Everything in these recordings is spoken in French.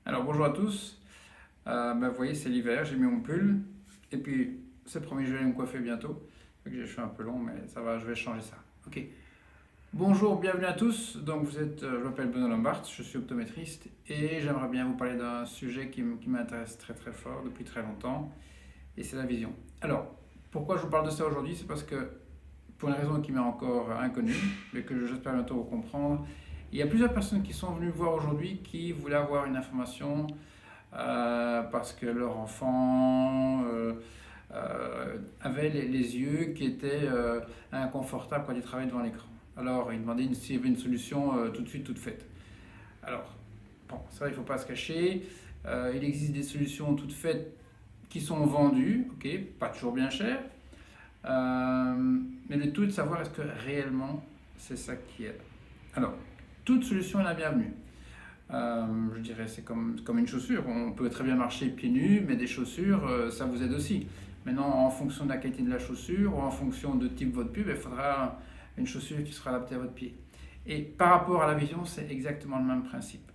Alors bonjour à tous. Vous voyez, c'est l'hiver, j'ai mis mon pull. Et puis, c'est promis, je vais aller me coiffer bientôt. Vu que j'ai les cheveux un peu longs, mais ça va, je vais changer ça. Ok. Bonjour, bienvenue à tous. Donc je m'appelle Benoît Lombard, je suis optométriste et j'aimerais bien vous parler d'un sujet qui m'intéresse très très fort depuis très longtemps, et c'est la vision. Alors, pourquoi je vous parle de ça aujourd'hui? C'est parce que, pour une raison qui m'est encore inconnue, mais que j'espère bientôt vous comprendre, il y a plusieurs personnes qui sont venues me voir aujourd'hui qui voulaient avoir une information parce que leur enfant avait les yeux qui étaient inconfortables quand il travaillait devant l'écran. Alors, ils demandaient s'il y avait une solution tout de suite, toute faite. Alors, bon, ça, il ne faut pas se cacher. Il existe des solutions toutes faites qui sont vendues, ok, pas toujours bien chères. Mais le tout est de savoir est-ce que réellement c'est ça qui aide. Alors, toute solution est la bienvenue. Je dirais c'est comme une chaussure. On peut très bien marcher pieds nus, mais des chaussures, ça vous aide aussi. Maintenant, en fonction de la qualité de la chaussure ou en fonction de type de votre pub, il faudra une chaussure qui sera adaptée à votre pied. Et par rapport à la vision, c'est exactement le même principe.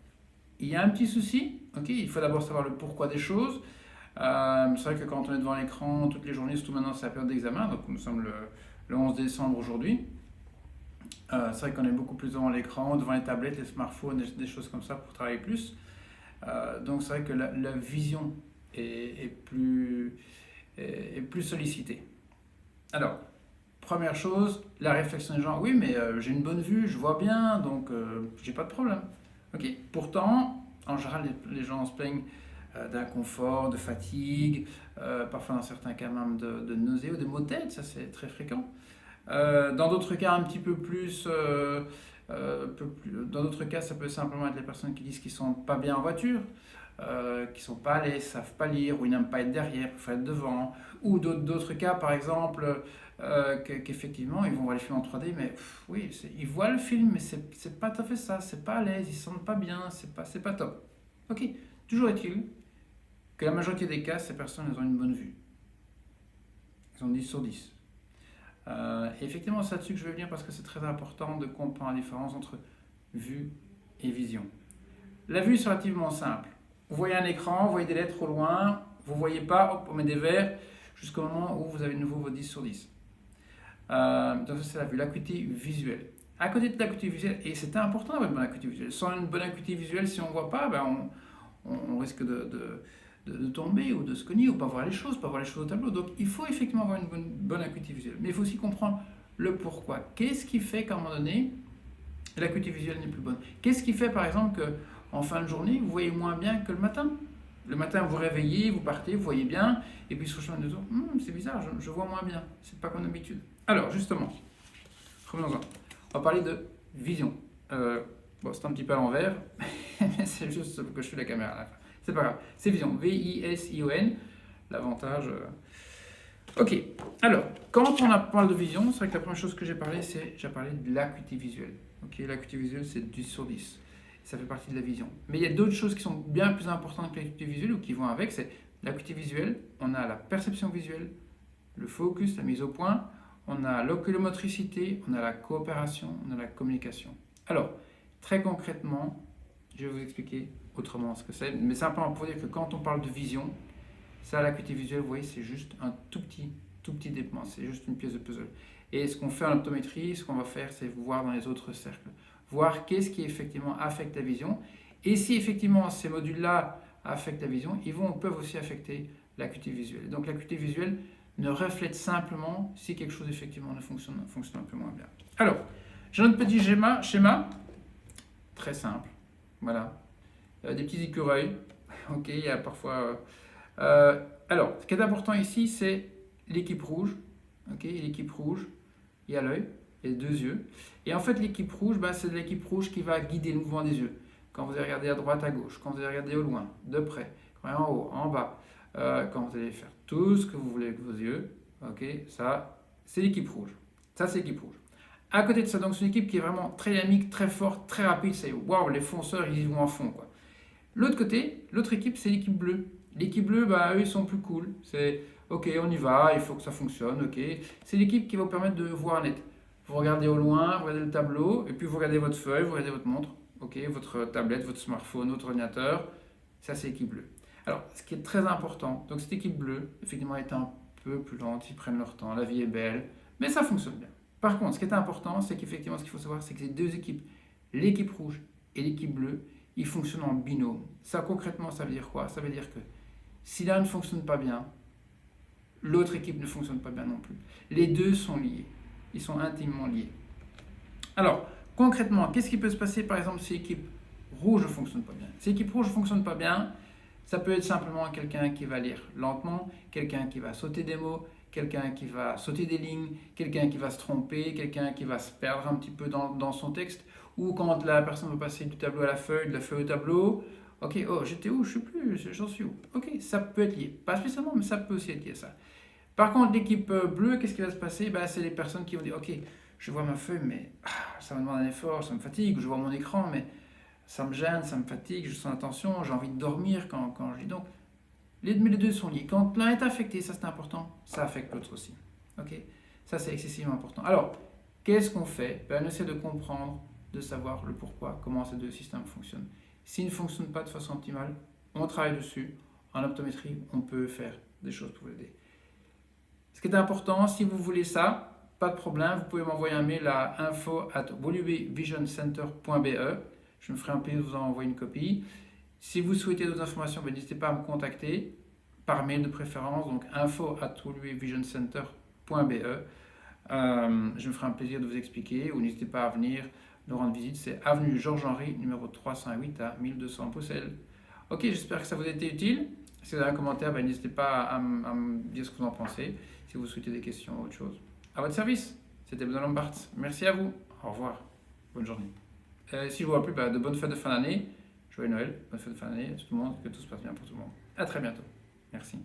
Il y a un petit souci, ok, il faut d'abord savoir le pourquoi des choses. C'est vrai que quand on est devant l'écran toutes les journées, surtout maintenant c'est la période d'examen, donc nous sommes le 11 décembre aujourd'hui. C'est vrai qu'on est beaucoup plus devant l'écran, devant les tablettes, les smartphones, des choses comme ça pour travailler plus. Donc c'est vrai que la vision est plus sollicitée. Alors, première chose, la réflexion des gens, oui mais j'ai une bonne vue, je vois bien, donc j'ai pas de problème. Ok. Pourtant, en général, les gens se plaignent d'inconfort, de fatigue, parfois dans certains cas même de nausées ou de maux de tête, ça c'est très fréquent. Dans d'autres cas, un petit peu plus, dans d'autres cas, ça peut simplement être les personnes qui disent qu'ils sont pas bien en voiture, qui sont pas à l'aise, savent pas lire, ou ils n'aiment pas être derrière, préfèrent être devant. Ou d'autres cas, par exemple, qu'effectivement, ils vont voir les films en 3D, mais oui, ils voient le film, mais c'est pas tout à fait ça, c'est pas à l'aise, ils se sentent pas bien, c'est pas top. Ok, toujours est-il que la majorité des cas, ces personnes, elles ont une bonne vue. Ils ont 10 sur 10. Et effectivement, c'est là-dessus que je vais venir parce que c'est très important de comprendre la différence entre vue et vision. La vue, c'est relativement simple. Vous voyez un écran, vous voyez des lettres au loin, vous ne voyez pas, hop, on met des verres jusqu'au moment où vous avez de nouveau vos 10 sur 10. Donc ça, c'est la vue, l'acuité visuelle. À côté de l'acuité visuelle, et c'est important d'avoir une bonne acuité visuelle. Sans une bonne acuité visuelle, si on ne voit pas, on risque de tomber ou de se cogner ou pas voir les choses, pas voir les choses au tableau. Donc il faut effectivement avoir une bonne acuité visuelle. Mais il faut aussi comprendre le pourquoi. Qu'est-ce qui fait qu'à un moment donné, l'acuité visuelle n'est plus bonne? Qu'est-ce qui fait par exemple qu'en fin de journée, vous voyez moins bien que le matin? Le matin, vous vous réveillez, vous partez, vous voyez bien, et puis sur le chemin de retour, c'est bizarre, je vois moins bien. C'est pas comme d'habitude. Alors justement, revenons-en. On va parler de vision. Bon, c'est un petit peu à l'envers, mais c'est juste que je suis la caméra à la fin. C'est pas grave. C'est vision. V-I-S-I-O-N. L'avantage. Ok. Alors, quand on parle de vision, c'est vrai que la première chose que j'ai parlé de l'acuité visuelle. Ok. L'acuité visuelle, c'est 10 sur 10. Ça fait partie de la vision. Mais il y a d'autres choses qui sont bien plus importantes que l'acuité visuelle ou qui vont avec. C'est l'acuité visuelle. On a la perception visuelle, le focus, la mise au point. On a l'oculomotricité, on a la coopération, on a la communication. Alors, très concrètement, je vais vous expliquer autrement ce que c'est, mais simplement pour dire que quand on parle de vision, ça, l'acuité visuelle, vous voyez, c'est juste un tout petit déploiement, c'est juste une pièce de puzzle. Et ce qu'on fait en optométrie, ce qu'on va faire, c'est voir dans les autres cercles, voir qu'est-ce qui effectivement affecte la vision, et si effectivement ces modules-là affectent la vision, peuvent aussi affecter l'acuité visuelle. Donc l'acuité visuelle ne reflète simplement si quelque chose effectivement ne fonctionne un peu moins bien. Alors, j'ai un petit schéma très simple. Voilà. Des petits écureuils. Ok, il y a parfois. Alors, ce qui est important ici, c'est l'équipe rouge. Ok, l'équipe rouge, il y a l'œil, il y a les deux yeux. Et en fait, l'équipe rouge, c'est l'équipe rouge qui va guider le mouvement des yeux. Quand vous allez regarder à droite, à gauche, quand vous allez regarder au loin, de près, en haut, en bas, quand vous allez faire tout ce que vous voulez avec vos yeux, ok, ça, c'est l'équipe rouge. Ça, c'est l'équipe rouge. À côté de ça, donc, c'est une équipe qui est vraiment très dynamique, très forte, très rapide. C'est waouh, les fonceurs, ils y vont en fond, quoi. L'autre côté, l'autre équipe, c'est l'équipe bleue. L'équipe bleue, eux, ils sont plus cool. C'est ok, on y va, il faut que ça fonctionne, ok. C'est l'équipe qui va vous permettre de voir net. Vous regardez au loin, vous regardez le tableau, et puis vous regardez votre feuille, vous regardez votre montre, ok, votre tablette, votre smartphone, votre ordinateur. Ça, c'est l'équipe bleue. Alors, ce qui est très important, donc cette équipe bleue, effectivement, est un peu plus lente, ils prennent leur temps, la vie est belle, mais ça fonctionne bien. Par contre, ce qui est important, c'est qu'effectivement, ce qu'il faut savoir, c'est que ces deux équipes, l'équipe rouge et l'équipe bleue, ils fonctionnent en binôme. Ça, concrètement, ça veut dire quoi? Ça veut dire que si l'un ne fonctionne pas bien, l'autre équipe ne fonctionne pas bien non plus. Les deux sont liés. Ils sont intimement liés. Alors, concrètement, qu'est-ce qui peut se passer, par exemple, si l'équipe rouge ne fonctionne pas bien? Si l'équipe rouge ne fonctionne pas bien, ça peut être simplement quelqu'un qui va lire lentement, quelqu'un qui va sauter des mots, quelqu'un qui va sauter des lignes, quelqu'un qui va se tromper, quelqu'un qui va se perdre un petit peu dans son texte, ou quand la personne va passer du tableau à la feuille, de la feuille au tableau, ok, oh, j'étais où? Je ne sais plus, j'en suis où? Ok, ça peut être lié. Pas spécialement, mais ça peut aussi être lié à ça. Par contre, l'équipe bleue, qu'est-ce qui va se passer? C'est les personnes qui vont dire, ok, je vois ma feuille, mais ça me demande un effort, ça me fatigue, je vois mon écran, mais ça me gêne, ça me fatigue, je sens la tension, j'ai envie de dormir quand je lis. Donc, les deux sont liés. Quand l'un est affecté, ça c'est important, ça affecte l'autre aussi. Ok? Ça c'est excessivement important. Alors, qu'est-ce qu'on fait? On essaie de comprendre, de savoir le pourquoi, comment ces deux systèmes fonctionnent. S'ils ne fonctionnent pas de façon optimale, on travaille dessus. En optométrie, on peut faire des choses pour l'aider. Ce qui est important, si vous voulez ça, pas de problème, vous pouvez m'envoyer un mail à info@woluwevisioncenter.be. Je me ferai un plaisir de vous en envoyer une copie. Si vous souhaitez d'autres informations, n'hésitez pas à me contacter par mail de préférence, donc info@woluwevisioncenter.be. Je me ferai un plaisir de vous expliquer, ou n'hésitez pas à venir nous rendre visite. C'est avenue Georges-Henri, numéro 308 à 1200 Bruxelles. Ok, j'espère que ça vous a été utile. Si vous avez un commentaire, n'hésitez pas à me dire ce que vous en pensez, si vous souhaitez des questions ou autre chose. À votre service, c'était Benoît Lombard. Merci à vous. Au revoir. Bonne journée. Si je vous vois plus, de bonnes fêtes de fin d'année. Joyeux Noël, bonne fête de fin d'année à tout le monde, que tout se passe bien pour tout le monde. À très bientôt. Merci.